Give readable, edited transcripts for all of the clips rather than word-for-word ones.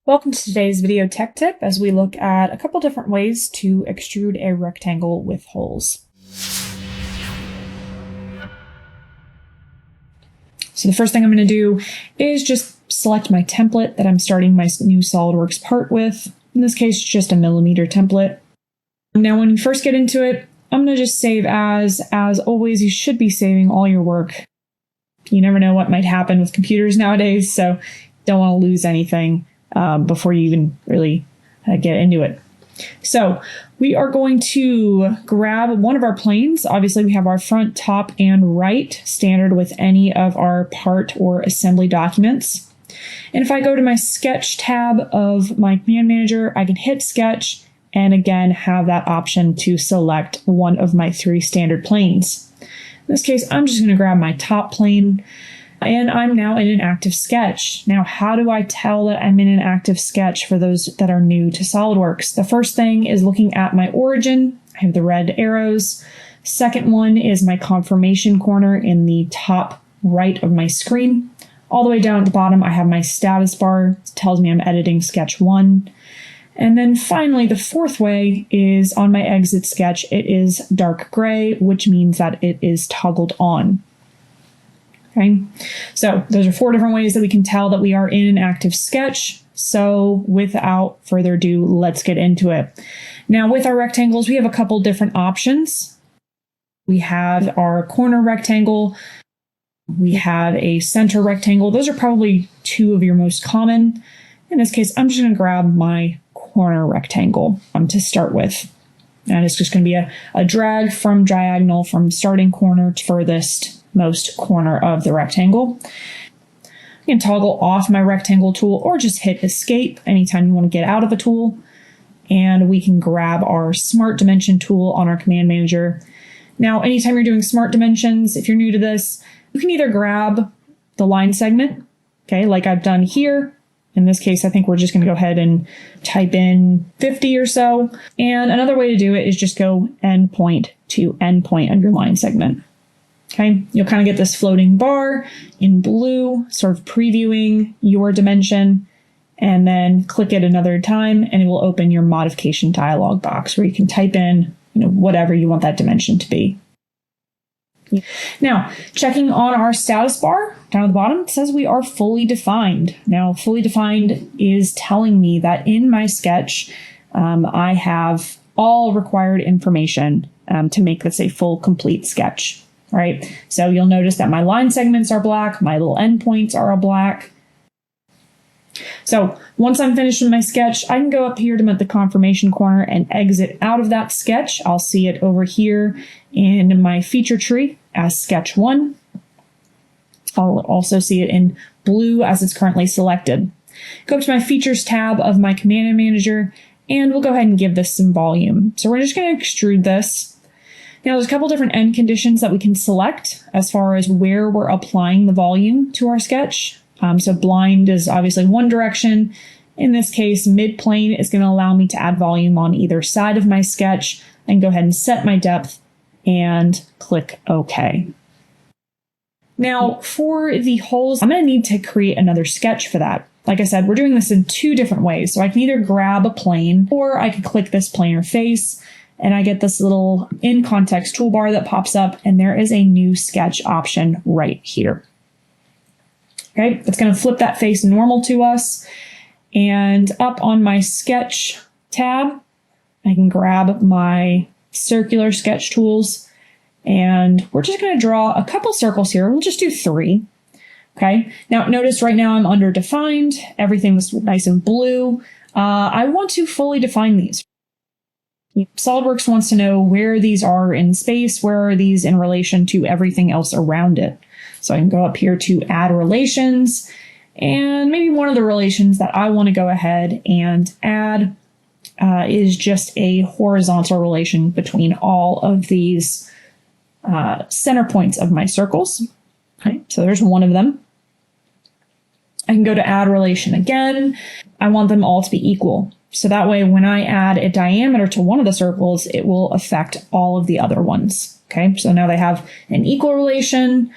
Welcome to today's video tech tip as we look at a couple different ways to extrude a rectangle with holes. So the first thing I'm going to do is just select my template that I'm starting my new SOLIDWORKS part with. In this case, just a millimeter template. Now when you first get into it, I'm going to just save as. As always, you should be saving all your work. You never know what might happen with computers nowadays, so don't want to lose anything before you even really get into it. So we are going to grab one of our planes. Obviously, we have our front, top, and right standard with any of our part or assembly documents. And if I go to my sketch tab of my command manager, I can hit sketch and again have that option to select one of my three standard planes. In this case, I'm just going to grab my top plane. And I'm now in an active sketch. Now, how do I tell that I'm in an active sketch for those that are new to SOLIDWORKS? The first thing is looking at my origin. I have the red arrows. Second one is my confirmation corner in the top right of my screen. All the way down at the bottom, I have my status bar. It tells me I'm editing sketch 1. And then finally, the fourth way is on my exit sketch. It is dark gray, which means that it is toggled on. Okay, so those are 4 different ways that we can tell that we are in an active sketch. So without further ado, let's get into it. Now with our rectangles, we have a couple different options. We have our corner rectangle. We have a center rectangle. Those are probably 2 of your most common. In this case, I'm just going to grab my corner rectangle to start with. And it's just going to be a drag from diagonal from starting corner to furthest most corner of the rectangle. I can toggle off my rectangle tool or just hit escape anytime you want to get out of a tool. And we can grab our smart dimension tool on our command manager. Now, anytime you're doing smart dimensions, if you're new to this, you can either grab the line segment, okay, like I've done here. In this case, I think we're just going to go ahead and type in 50 or so. And another way to do it is just go endpoint to endpoint on your line segment. Okay, you'll kind of get this floating bar in blue, sort of previewing your dimension, and then click it another time and it will open your modification dialog box where you can type in, whatever you want that dimension to be. Now, checking on our status bar down at the bottom, it says we are fully defined. Now, fully defined is telling me that in my sketch, I have all required information to make this a full, complete sketch. All right, so you'll notice that my line segments are black, my little endpoints are all black. So once I'm finished with my sketch, I can go up here to the confirmation corner and exit out of that sketch. I'll see it over here in my feature tree as sketch 1. I'll also see it in blue as it's currently selected. Go up to my features tab of my command manager, and we'll go ahead and give this some volume. So we're just going to extrude this. Now, there's a couple different end conditions that we can select as far as where we're applying the volume to our sketch. So blind is obviously one direction. In this case, mid-plane is going to allow me to add volume on either side of my sketch. I can go ahead and set my depth and click OK. Now, for the holes, I'm going to need to create another sketch for that. Like I said, we're doing this in 2 different ways. So I can either grab a plane or I can click this planar face. And I get this little in context toolbar that pops up, and there is a new sketch option right here. Okay, it's going to flip that face normal to us. And up on my sketch tab, I can grab my circular sketch tools, and we're just going to draw a couple circles here. We'll just do 3. Okay, now notice right now I'm under defined. Everything's nice and blue. I want to fully define these. SOLIDWORKS wants to know where these are in space, where are these in relation to everything else around it. So I can go up here to add relations, and maybe one of the relations that I want to go ahead and add is just a horizontal relation between all of these center points of my circles. Okay, so there's one of them. I can go to add relation again. I want them all to be equal. So that way, when I add a diameter to one of the circles, it will affect all of the other ones. Okay, so now they have an equal relation.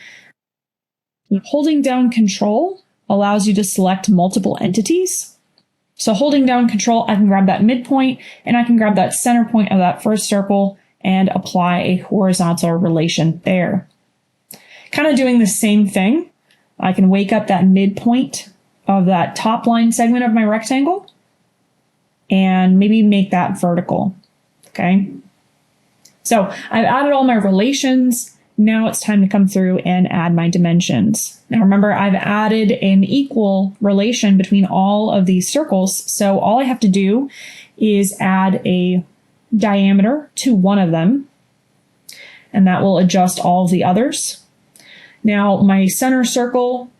Holding down Control allows you to select multiple entities. So holding down Control, I can grab that midpoint and I can grab that center point of that first circle and apply a horizontal relation there. Kind of doing the same thing. I can wake up that midpoint of that top line segment of my rectangle and maybe make that vertical. Okay. So I've added all my relations. Now it's time to come through and add my dimensions. Now remember, I've added an equal relation between all of these circles. So all I have to do is add a diameter to one of them, and that will adjust all of the others. Now my center circle,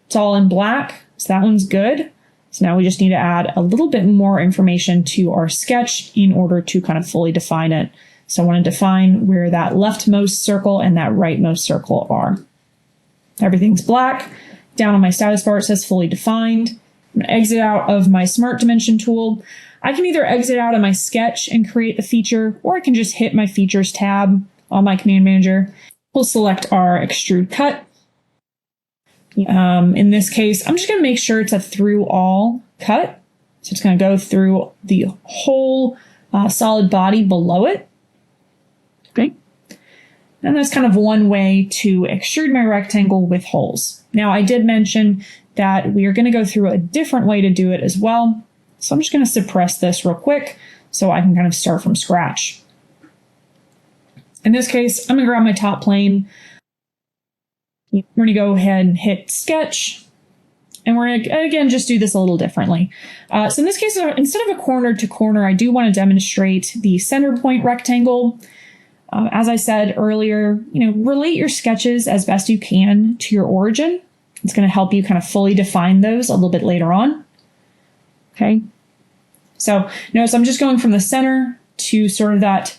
it's all in black, so that one's good. So now we just need to add a little bit more information to our sketch in order to kind of fully define it. So I want to define where that leftmost circle and that rightmost circle are. Everything's black. Down on my status bar, it says fully defined. I'm going to exit out of my Smart Dimension tool. I can either exit out of my sketch and create the feature, or I can just hit my Features tab on my Command Manager. We'll select our Extrude Cut. In this case, I'm just going to make sure it's a through all cut. So it's going to go through the whole solid body below it. Okay. And that's kind of one way to extrude my rectangle with holes. Now, I did mention that we are going to go through a different way to do it as well. So I'm just going to suppress this real quick so I can kind of start from scratch. In this case, I'm going to grab my top plane. We're going to go ahead and hit Sketch. And we're going to, again, just do this a little differently. So in this case, instead of a corner to corner, I do want to demonstrate the center point rectangle. As I said earlier, relate your sketches as best you can to your origin. It's going to help you kind of fully define those a little bit later on. Okay. So notice I'm just going from the center to sort of that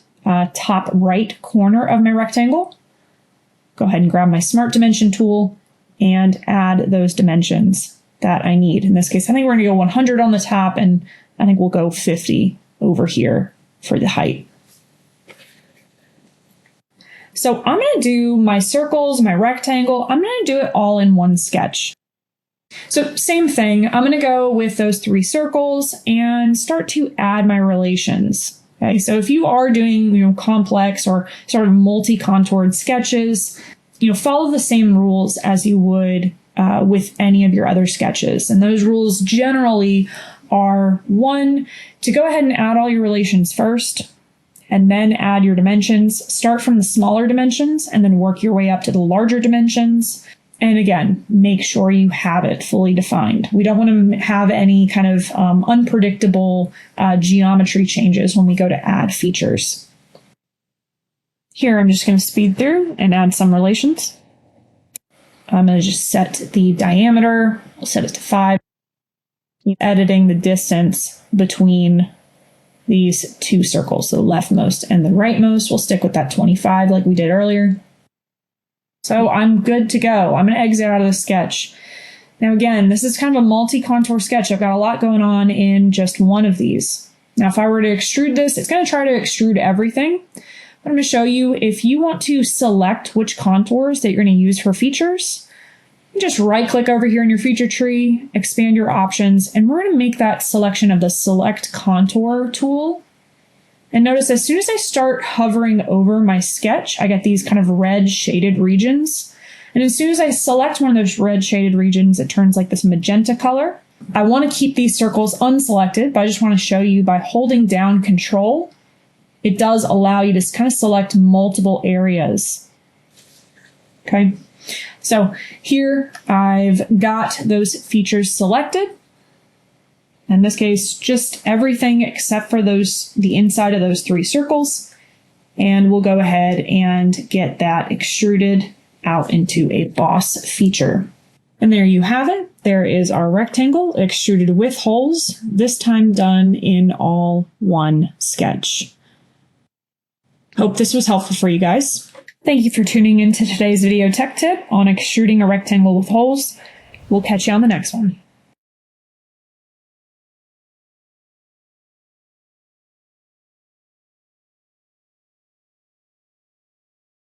top right corner of my rectangle. Go ahead and grab my Smart Dimension tool and add those dimensions that I need. In this case, I think we're going to go 100 on the top, and I think we'll go 50 over here for the height. So I'm going to do my circles, my rectangle. I'm going to do it all in one sketch. So same thing. I'm going to go with those 3 circles and start to add my relations. Okay, so if you are doing, complex or sort of multi-contoured sketches, follow the same rules as you would with any of your other sketches. And those rules generally are, 1, to go ahead and add all your relations first, and then add your dimensions. Start from the smaller dimensions and then work your way up to the larger dimensions. And again, make sure you have it fully defined. We don't want to have any kind of unpredictable geometry changes when we go to add features. Here, I'm just going to speed through and add some relations. I'm going to just set the diameter. We'll set it to 5. Editing the distance between these 2 circles, the leftmost and the rightmost. We'll stick with that 25 like we did earlier. So I'm good to go. I'm going to exit out of the sketch. Now again, this is kind of a multi-contour sketch. I've got a lot going on in just one of these. Now if I were to extrude this, it's going to try to extrude everything. But I'm going to show you, if you want to select which contours that you're going to use for features, you just right click over here in your feature tree, expand your options, and we're going to make that selection of the Select Contour tool. And notice as soon as I start hovering over my sketch, I get these kind of red shaded regions. And as soon as I select one of those red shaded regions, it turns like this magenta color. I want to keep these circles unselected, but I just want to show you by holding down Control, it does allow you to kind of select multiple areas. Okay. So here I've got those features selected. In this case, just everything except for the inside of those 3 circles. And we'll go ahead and get that extruded out into a boss feature. And there you have it. There is our rectangle extruded with holes, this time done in all one sketch. Hope this was helpful for you guys. Thank you for tuning in to today's video tech tip on extruding a rectangle with holes. We'll catch you on the next one.